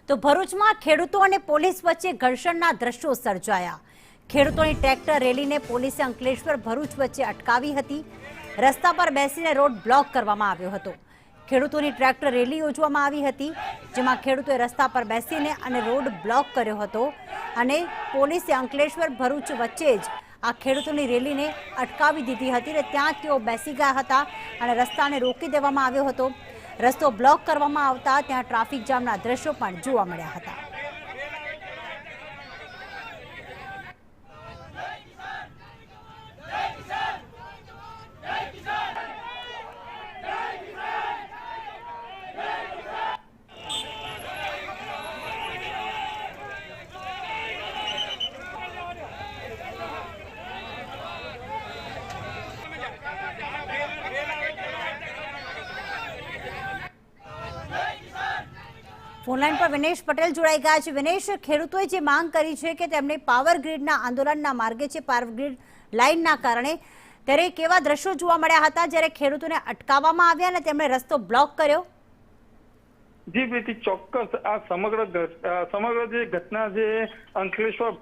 તો ભરૂચમાં ખેડૂતો અને પોલીસ વચ્ચે ઘર્ષણના દ્રશ્યો સર્જાયા। ખેડૂતોની ટ્રેક્ટર રેલીને પોલીસે અંકલેશ્વર ભરૂચ વચ્ચે અટકાવી હતી। રસ્તા પર બેસીને રોડ બ્લોક કરવામાં આવ્યો હતો। ખેડૂતોની ટ્રેક્ટર રેલી યોજવામાં આવી હતી, જેમાં ખેડૂતોએ રસ્તા પર બેસીને અને રોડ બ્લોક કર્યો હતો અને પોલીસે અંકલેશ્વર ભરૂચ વચ્ચે જ આ ખેડૂતોની રેલીને અટકાવી દીધી હતી અને ત્યાં તેઓ બેસી ગયા હતા અને રસ્તાને રોકી દેવામાં આવ્યો હતો। રસ્તો બ્લોક કરવામાં આવતા ત્યાં ટ્રાફિક જામના દ્રશ્યો પણ જોવા મળ્યા હતા। ફોનલાઈન પર વિનેશ પટેલ જોડાઈ ગયા છે। વિનેશ, ખેડૂતોએ જે માંગ કરી છે કે તેમને પાવર ગ્રીડના આંદોલનના માર્ગે છે, પાવર ગ્રીડ લાઇનના કારણે, ત્યારે કેવા દ્રશ્યો જોવા મળ્યા હતા જ્યારે ખેડૂતોને અટકાવવામાં આવ્યા અને તેમણે રસ્તો બ્લોક કર્યો? જી બેટી, ચોક્કસ આ સમગ્ર જે ઘટના છે અંકલેશ્વર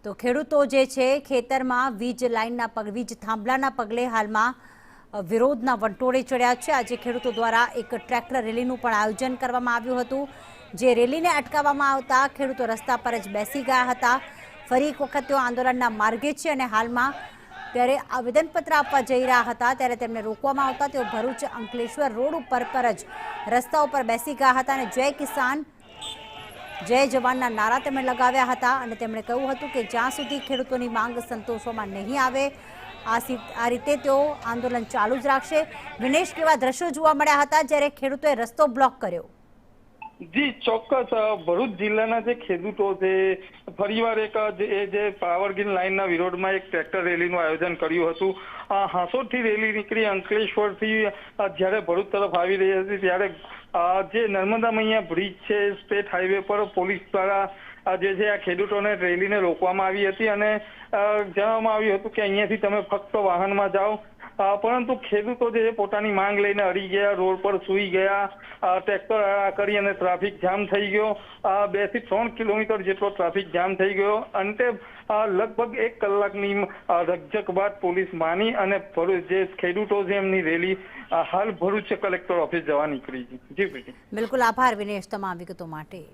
તો ખેડૂતો જે છે ખેતરમાં વીજ થાંભલાના પગલે હાલમાં વિરોધના વંટોળે ચડ્યા છે। આજે ખેડૂતો દ્વારા એક ટ્રેક્ટર રેલીનું પણ આયોજન કરવામાં આવ્યું હતું, જે રેલીને અટકાવવામાં આવતા ખેડૂતો રસ્તા પર જ બેસી ગયા હતા। ફરી એક વખત તેઓ આંદોલનના માર્ગે છે અને હાલમાં ત્યારે આવેદનપત્ર આપવા જઈ રહ્યા હતા ત્યારે તેમને રોકવામાં આવતા તેઓ ભરૂચ અંકલેશ્વર રોડ ઉપર જ રસ્તા ઉપર બેસી ગયા હતા અને જય કિસાન જય જવાનના નારા તેમણે લગાવ્યા હતા અને તેમણે કહ્યું હતું કે જ્યાં સુધી ખેડૂતોની માંગ સંતોષવામાં નહીં આવે આ રીતે તેઓ આંદોલન ચાલુ જ રાખશે। વિનેશ, કેવા દ્રશ્યો જોવા મળ્યા હતા જ્યારે ખેડૂતોએ રસ્તો બ્લોક કર્યો? જી ચોક્કસ, ભરૂચ જિલ્લાના જે ખેડૂતો છે ફરીવાર એક જે પાવર ગ્રીડ લાઇનના વિરોધમાં એક ટ્રેક્ટર રેલીનું આયોજન કર્યું હતું। હાંસોડથી રેલી નીકળી અંકલેશ્વરથી જ્યારે ભરૂચ તરફ આવી રહી હતી ત્યારે જે નર્મદા મૈયા બ્રિજ છે સ્ટેટ હાઈવે પર પોલીસ દ્વારા જે છે આ ખેડૂતોને રેલીને રોકવામાં આવી હતી અને જણાવવામાં આવ્યું હતું કે અહીંયાથી તમે ફક્ત વાહનમાં જાઓ, પરંતુ ખેડૂતો જે પોતાની માંગ લઈને અડી ગયા, રોડ પર સૂઈ ગયા, ટ્રેક્ટર કરી અને ટ્રાફિક જામ થઈ ગયો। 2 થી 3 કિલોમીટર જેટલો ટ્રાફિક જામ થઈ ગયો। અંતે લગભગ 1 કલાકની રકઝક બાદ પોલીસ માની અને જે ખેડૂતો છે એમની રેલી હાલ ભરૂચ કલેક્ટર ઓફિસ જવા નીકળી છે। જી બેટી, બિલકુલ, આભાર વિનેશ તમામ વિગતો માટે।